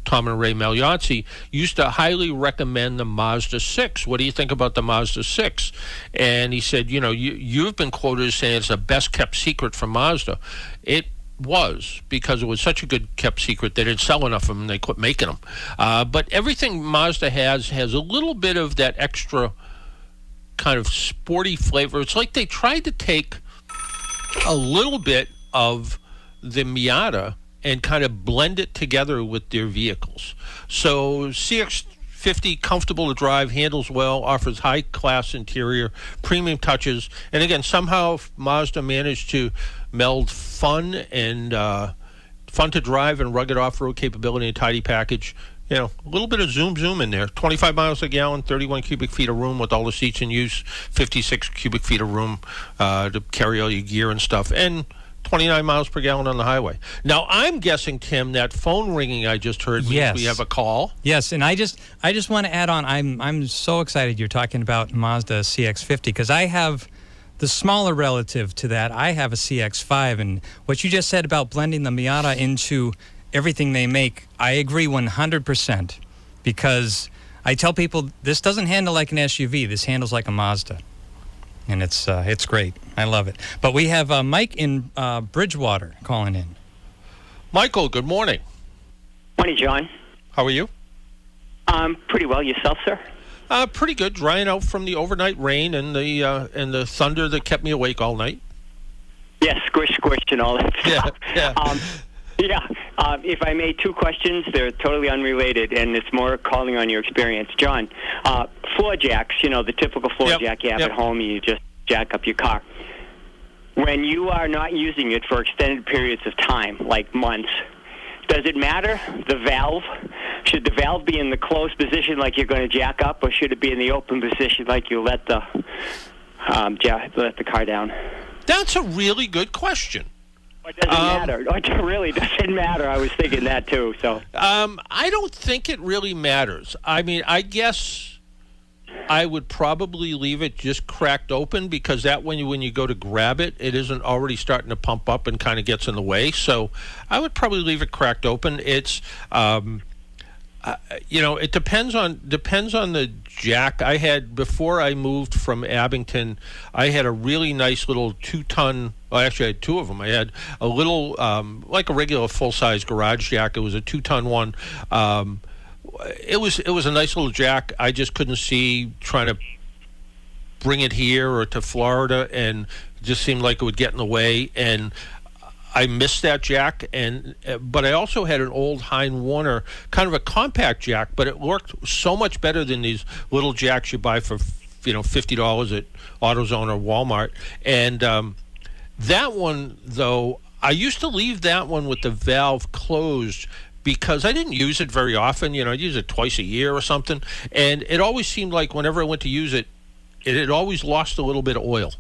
Tom and Ray Magliozzi, used to highly recommend the Mazda 6. What do you think about the Mazda 6? And he said, you've been quoted as saying it's the best kept secret from Mazda. It was, because it was such a good kept secret. They didn't sell enough of them, they quit making them. But everything Mazda has a little bit of that extra kind of sporty flavor. It's like they tried to take a little bit of the Miata and kind of blend it together with their vehicles. So CX-50, comfortable to drive, handles well, offers high-class interior, premium touches, and again, somehow Mazda managed to meld fun to drive and rugged off-road capability in a tidy package. A little bit of zoom in there. 25 miles a gallon, 31 cubic feet of room with all the seats in use, 56 cubic feet of room to carry all your gear and stuff, and 29 miles per gallon on the highway. Now, I'm guessing, Tim, that phone ringing I just heard means we have a call. Yes, and I just want to add on, I'm so excited you're talking about Mazda CX-50 because I have the smaller relative to that. I have a CX-5, and what you just said about blending the Miata into everything they make, I agree 100% because I tell people this doesn't handle like an SUV. This handles like a Mazda. And it's great. I love it. But we have Mike in Bridgewater calling in. Michael, good morning. Morning, John. How are you? Pretty well. Yourself, sir? Pretty good. Drying out from the overnight rain and the thunder that kept me awake all night. Yeah, squish, and all that stuff. Yeah. If I may, 2 questions. They're totally unrelated, and it's more calling on your experience. John, floor jacks, the typical floor jack you have at home, you just jack up your car. When you are not using it for extended periods of time, like months, does it matter, the valve? Should the valve be in the closed position like you're going to jack up, or should it be in the open position like you let the car down? That's a really good question. It doesn't matter. It really doesn't matter. I was thinking that too. So I don't think it really matters. I mean, I guess I would probably leave it just cracked open because that when you go to grab it, it isn't already starting to pump up and kind of gets in the way. So I would probably leave it cracked open. It's it depends on the jack. I had, before I moved from Abington, I had a really nice little 2-ton. Well, actually, I had 2 of them. I had a little, like a regular full-size garage jack. It was a 2-ton one. It was a nice little jack. I just couldn't see trying to bring it here or to Florida, and it just seemed like it would get in the way. And I missed that jack, but I also had an old Hein Warner, kind of a compact jack, but it worked so much better than these little jacks you buy for $50 at AutoZone or Walmart. And that one, though, I used to leave that one with the valve closed because I didn't use it very often. I'd use it twice a year or something, and it always seemed like whenever I went to use it, it had always lost a little bit of oil.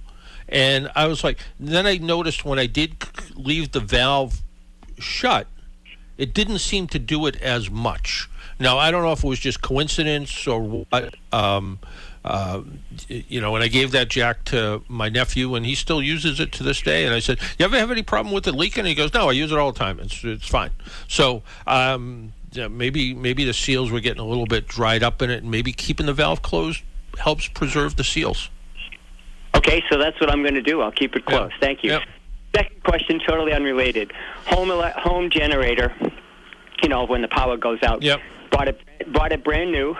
And I was like, then I noticed when I did leave the valve shut, it didn't seem to do it as much. Now, I don't know if it was just coincidence or what, and I gave that jack to my nephew, and he still uses it to this day. And I said, you ever have any problem with it leaking? And he goes, no, I use it all the time. It's fine. So maybe the seals were getting a little bit dried up in it, and maybe keeping the valve closed helps preserve the seals. Okay, so that's what I'm going to do. I'll keep it close. Thank you. Second question, totally unrelated. Home generator, when the power goes out. Bought it brand new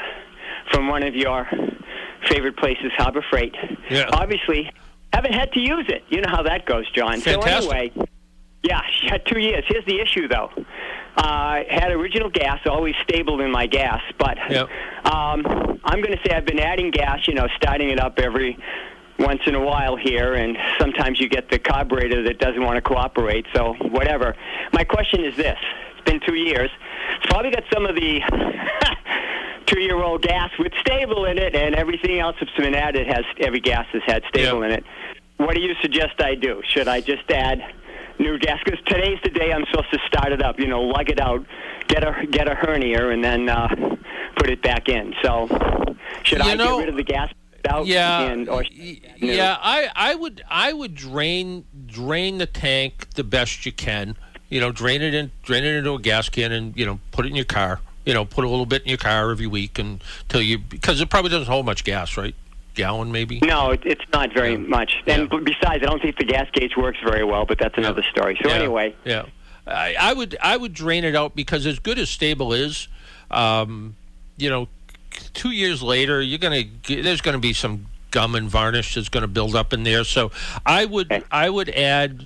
from one of your favorite places, Harbor Freight. Obviously, haven't had to use it. You know how that goes, John. Fantastic. So anyway, she had 2 years. Here's the issue, though. Had original gas, always stable in my gas, but I'm going to say I've been adding gas, starting it up every once in a while here, and sometimes you get the carburetor that doesn't want to cooperate, so whatever. My question is this. It's been 2 years. It's probably got some of the 2-year-old gas with stable in it, and everything else that's been added every gas has had stable in it. What do you suggest I do? Should I just add new gas? Because today's the day I'm supposed to start it up, lug it out, get a hernia, and then put it back in. So should I get rid of the gas out? I would drain the tank the best you can. Drain it into a gas can, and put it in your car. Put a little bit in your car every week because it probably doesn't hold much gas, right? Gallon maybe. No, it's not very much. And besides, I don't think the gas gauge works very well. But that's another story. So anyway, I would drain it out because as good as stable is, 2 years later, there's gonna be some gum and varnish that's going to build up in there. So I would add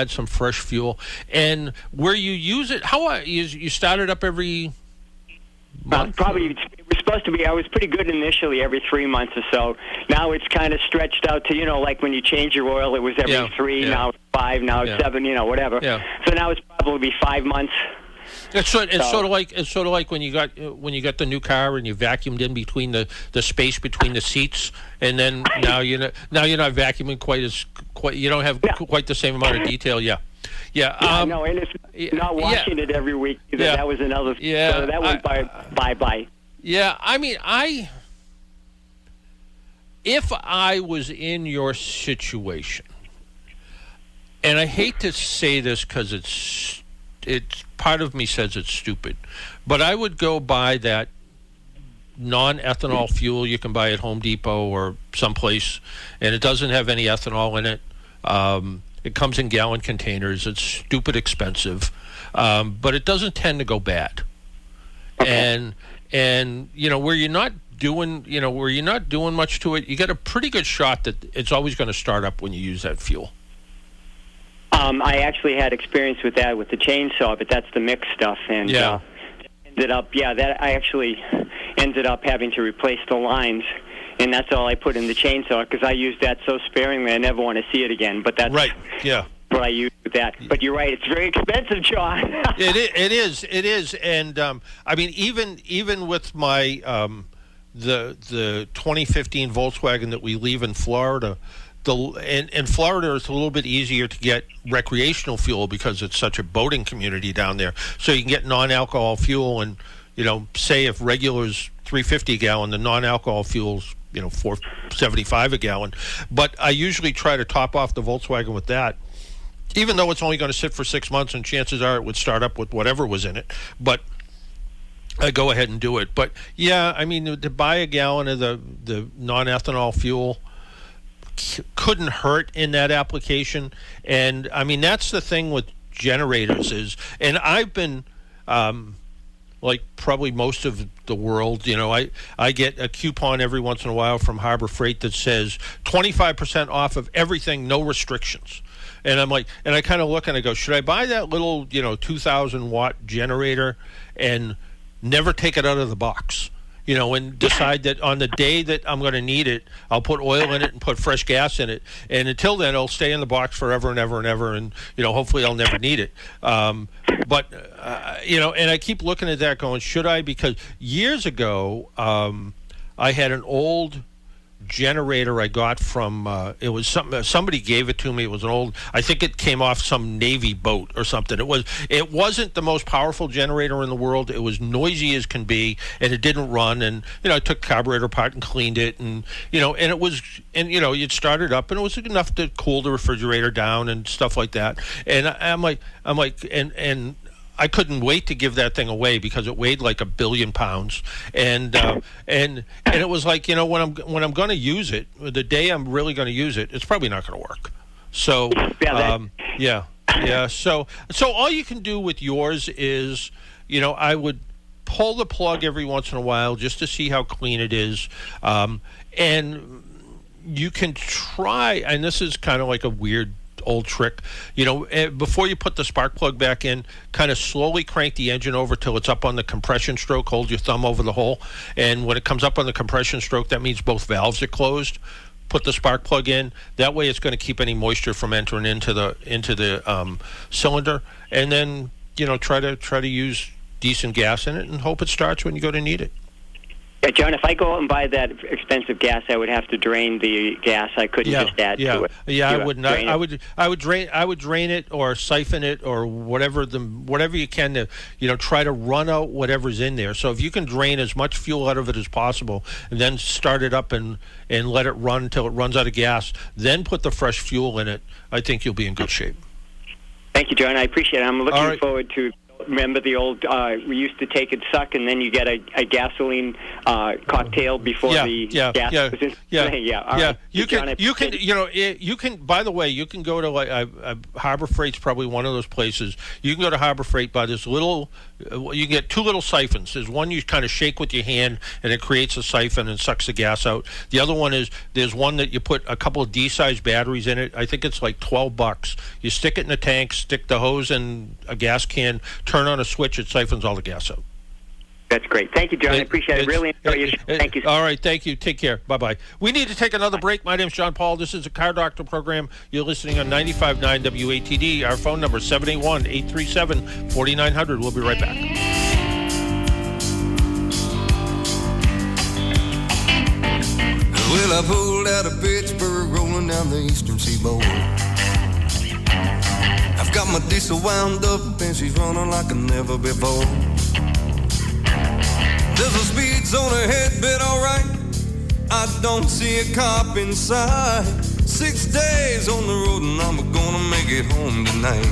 some fresh fuel. And where you use it, how you start it up every month? Probably it was supposed to be. I was pretty good initially every 3 months or so. Now it's kind of stretched out to like when you change your oil, it was every 3. Now it's 5. Now it's 7. Whatever. So now it's probably 5 months. It's sort of like when you got the new car and you vacuumed in between the space between the seats, and then now you're not vacuuming quite. You don't have quite the same amount of detail. Yeah. No, and it's not washing it every week either. That was another. Yeah. So that went bye. Yeah, I mean, if I was in your situation, and I hate to say this because it's part of me says it's stupid, but I would go buy that non-ethanol fuel you can buy at Home Depot or someplace, and it doesn't have any ethanol in it. It comes in gallon containers. It's stupid expensive, but it doesn't tend to go bad. Okay. And where you're not doing much to it, you get a pretty good shot that it's always going to start up when you use that fuel. I actually had experience with that with the chainsaw, but that's the mixed stuff, and I actually ended up having to replace the lines, and that's all I put in the chainsaw because I used that so sparingly I never want to see it again. But that's right. Yeah. What I use with that. But you're right; it's very expensive, John. It is, and I mean, even with my the 2015 Volkswagen that we leave in Florida. In Florida, it's a little bit easier to get recreational fuel because it's such a boating community down there. So you can get non-alcohol fuel, and say if regular's $3.50 a gallon, the non-alcohol fuel's $4.75 a gallon. But I usually try to top off the Volkswagen with that, even though it's only going to sit for 6 months, and chances are it would start up with whatever was in it. But I go ahead and do it. But yeah, I mean, to buy a gallon of the non-ethanol fuel couldn't hurt in that application. And I mean, that's the thing with generators is, and I've been like probably most of the world, I get a coupon every once in a while from Harbor Freight that says 25% off of everything, no restrictions. And I'm like, and I kind of look and I go, should I buy that little 2,000 watt generator and never take it out of the box? And decide that on the day that I'm going to need it, I'll put oil in it and put fresh gas in it. And until then, it'll stay in the box forever and ever and ever. And, hopefully I'll never need it. But and I keep looking at that going, should I? Because years ago, I had an old generator I got from it was somebody gave it to me. It was an old, I think it came off some Navy boat or something. It wasn't the most powerful generator in the world. It was noisy as can be, and it didn't run. And I took carburetor apart and cleaned it, and it started up, and it was enough to cool the refrigerator down and stuff like that. And I'm like and I couldn't wait to give that thing away because it weighed like 1 billion pounds, and it was like, when I'm going to use it, the day I'm really going to use it, it's probably not going to work. So So all you can do with yours is, I would pull the plug every once in a while just to see how clean it is, and you can try. And this is kind of like a weird old trick, before you put the spark plug back in, kind of slowly crank the engine over till it's up on the compression stroke. Hold your thumb over the hole, and when it comes up on the compression stroke, that means both valves are closed. Put the spark plug in. That way, it's going to keep any moisture from entering into the cylinder, and then try to use decent gas in it and hope it starts when you go to need it. Yeah, John, if I go out and buy that expensive gas, I would have to drain the gas. I couldn't just add to it. Yeah, I wouldn't. I would drain it or siphon it or whatever you can to try to run out whatever's in there. So if you can drain as much fuel out of it as possible and then start it up and let it run until it runs out of gas, then put the fresh fuel in it, I think you'll be in good shape. Thank you, John. I appreciate it. I'm looking forward to. Remember the old, we used to take and suck, and then you get a gasoline cocktail before the gas was in. Right. You can. By the way, you can go to Harbor Freight's probably one of those places. You can go to Harbor Freight, buy this little. You can get 2 little siphons. There's one you kind of shake with your hand, and it creates a siphon and sucks the gas out. The other one is there's one that you put a couple of D-sized batteries in it. I think it's like $12. You stick it in a tank, stick the hose in a gas can, turn on a switch, it siphons all the gas out. That's great. Thank you, John. I appreciate it. Really enjoy your show. Thank you. All right. Thank you. Take care. Bye-bye. We need to take another break. My name's John Paul. This is the Car Doctor program. You're listening on 95.9 WATD. Our phone number is 781-837-4900. We'll be right back. Well, I pulled out of Pittsburgh, rolling down the eastern seaboard. I've got my diesel wound up and she's running like a never before. There's a speed zone ahead, but alright, I don't see a cop inside. 6 days on the road and I'm gonna make it home tonight.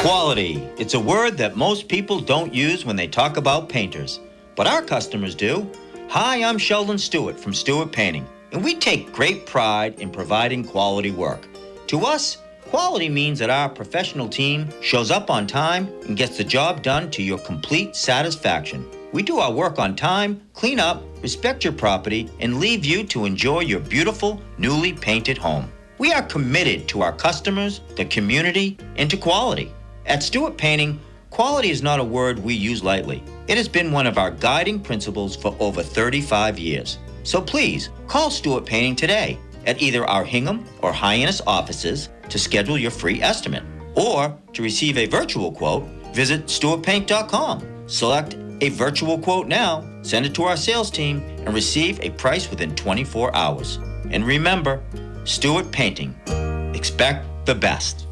Quality. It's a word that most people don't use when they talk about painters, but our customers do. Hi, I'm Sheldon Stewart from Stewart Painting, and we take great pride in providing quality work. To us, quality means that our professional team shows up on time and gets the job done to your complete satisfaction. We do our work on time, clean up, respect your property, and leave you to enjoy your beautiful, newly painted home. We are committed to our customers, the community, and to quality. At Stewart Painting, quality is not a word we use lightly. It has been one of our guiding principles for over 35 years. So please, call Stewart Painting today at either our Hingham or Hyannis offices to schedule your free estimate. Or to receive a virtual quote, visit stewartpaint.com. Select a virtual quote now, send it to our sales team, and receive a price within 24 hours. And remember, Stewart Painting. Expect the best.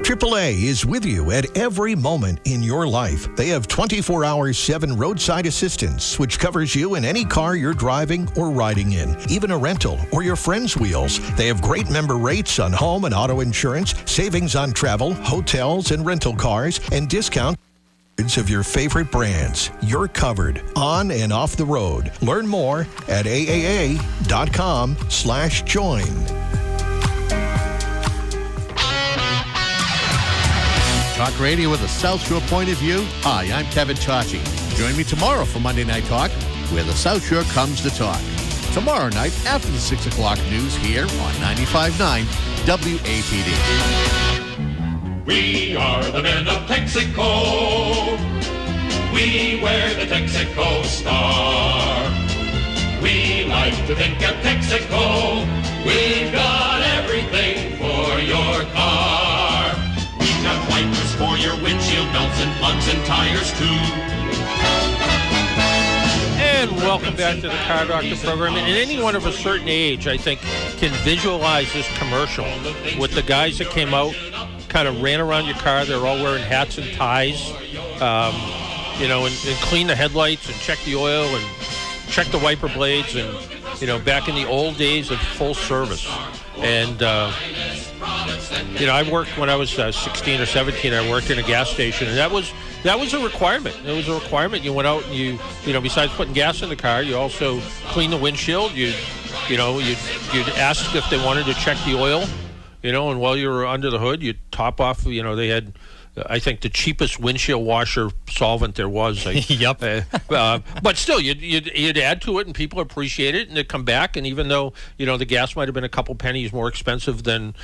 AAA is with you at every moment in your life. They have 24/7 roadside assistance, which covers you in any car you're driving or riding in, even a rental or your friend's wheels. They have great member rates on home and auto insurance, savings on travel, hotels, and rental cars, and discounts of your favorite brands. You're covered on and off the road. Learn more at aaa.com/join. Talk radio with a South Shore point of view. Hi, I'm Kevin Tachi. Join me tomorrow for Monday Night Talk, where the South Shore comes to talk. Tomorrow night after the 6 o'clock news here on 95.9 WATD. We are the men of Texaco. We wear the Texaco star. We like to think of Texaco. We've got everything for your car. We've got wipers for your windshield, belts and plugs and tires too. And welcome back to the Car Doctor program. And anyone of a certain age, I think, can visualize this commercial with the guys that came out, kind of ran around your car. They're all wearing hats and ties, and clean the headlights and check the oil and check the wiper blades. And, back in the old days of full service. And, I worked when I was 16 or 17. I worked in a gas station, and that was a requirement. It was a requirement. You went out and you besides putting gas in the car, you also clean the windshield. You'd ask if they wanted to check the oil, and while you were under the hood, you'd top off. They had, I think, the cheapest windshield washer solvent there was. Yep. But still, you'd add to it, and people appreciate it, and they'd come back. And even though the gas might have been a couple pennies more expensive than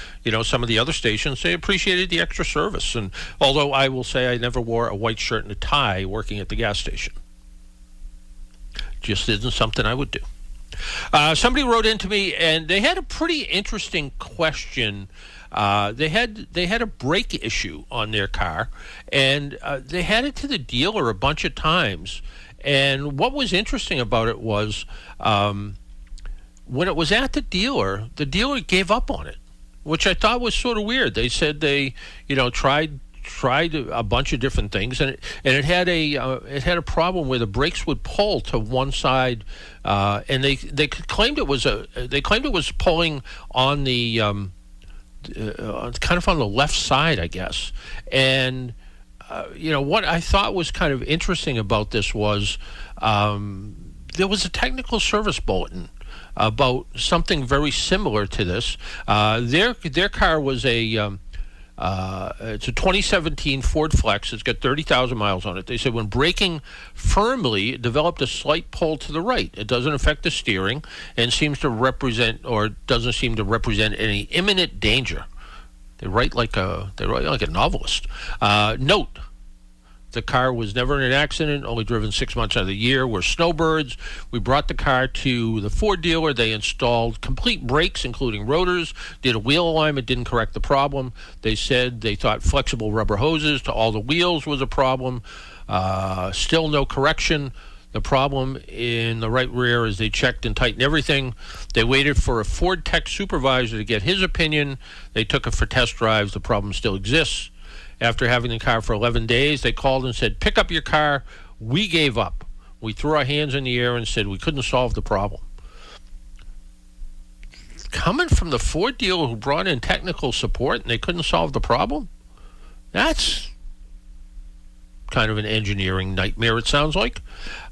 some of the other stations, they appreciated the extra service. And although I will say I never wore a white shirt and a tie working at the gas station, just isn't something I would do. Somebody wrote into me, and they had a pretty interesting question. They had a brake issue on their car, and they had it to the dealer a bunch of times. And what was interesting about it was when it was at the dealer gave up on it, which I thought was sort of weird. They said they tried a bunch of different things, and it had a problem where the brakes would pull to one side, and they claimed it was pulling on the kind of on the left side, I guess. And what I thought was kind of interesting about this was there was a technical service bulletin about something very similar to this. Their car was it's a 2017 Ford Flex. It's got 30,000 miles on it. They said when braking firmly, it developed a slight pull to the right. It doesn't affect the steering and doesn't seem to represent any imminent danger. They write like a novelist. Note: The car was never in an accident, only driven 6 months out of the year. We're snowbirds. We brought the car to the Ford dealer. They installed complete brakes, including rotors, did a wheel alignment, didn't correct the problem. They said they thought flexible rubber hoses to all the wheels was a problem. Still no correction. The problem in the right rear is they checked and tightened everything. They waited for a Ford tech supervisor to get his opinion. They took it for test drives. The problem still exists. After having the car for 11 days, they called and said, pick up your car. We gave up. We threw our hands in the air and said we couldn't solve the problem. Coming from the Ford dealer who brought in technical support and they couldn't solve the problem? That's kind of an engineering nightmare, it sounds like.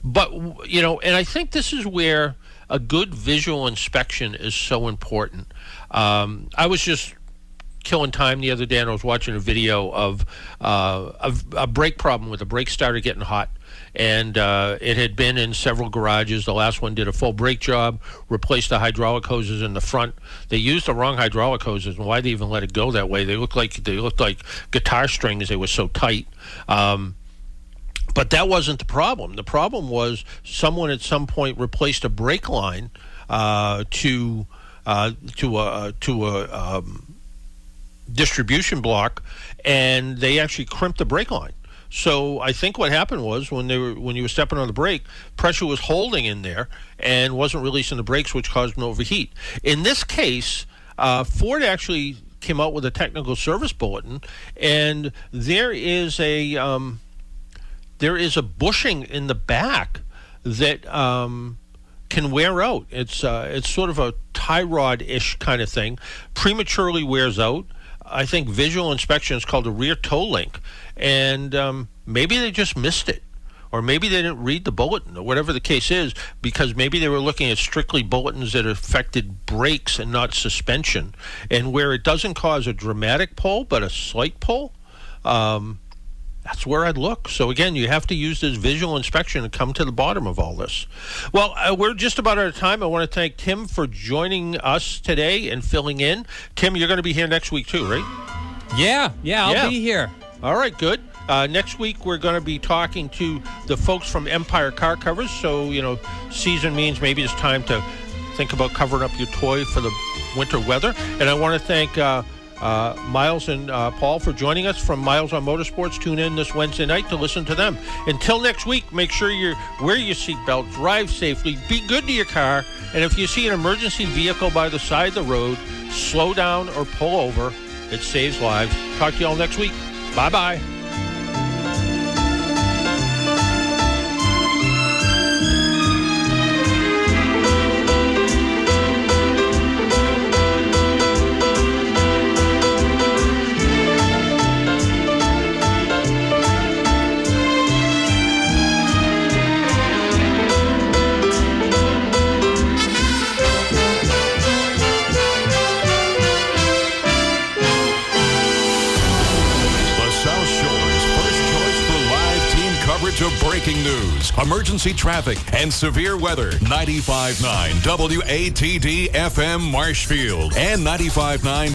But, and I think this is where a good visual inspection is so important. I was just killing time the other day, and I was watching a video of a brake problem where the brake started getting hot, and it had been in several garages. The last one did a full brake job, replaced the hydraulic hoses in the front. They used the wrong hydraulic hoses, and why they even let it go that way? They looked like guitar strings. They were so tight. But that wasn't the problem. The problem was someone at some point replaced a brake line to a distribution block, and they actually crimped the brake line. So I think what happened was when you were stepping on the brake, pressure was holding in there and wasn't releasing the brakes, which caused an overheat. In this case, Ford actually came out with a technical service bulletin, and there is a bushing in the back that can wear out. It's sort of a tie rod-ish kind of thing. Prematurely wears out. I think visual inspection is called a rear toe link, and maybe they just missed it, or maybe they didn't read the bulletin, or whatever the case is, because maybe they were looking at strictly bulletins that affected brakes and not suspension, and where it doesn't cause a dramatic pull but a slight pull, that's where I'd look. So again, you have to use this visual inspection to come to the bottom of all this. Well, we're just about out of time. I want to thank Tim for joining us today and filling in. Tim, you're going to be here next week too, right? Yeah, I'll be here. All right, good. Next week, we're going to be talking to the folks from Empire Car Covers. So, season means maybe it's time to think about covering up your toy for the winter weather. And I want to thank Myles and Paul for joining us from Myles on Motorsports. Tune in this Wednesday night to listen to them. Until next week, make sure you wear your seatbelt, drive safely, be good to your car, and if you see an emergency vehicle by the side of the road, slow down or pull over. It saves lives. Talk to you all next week. Bye-bye. Of breaking news, emergency traffic, and severe weather. 95.9 WATD FM Marshfield and 95.9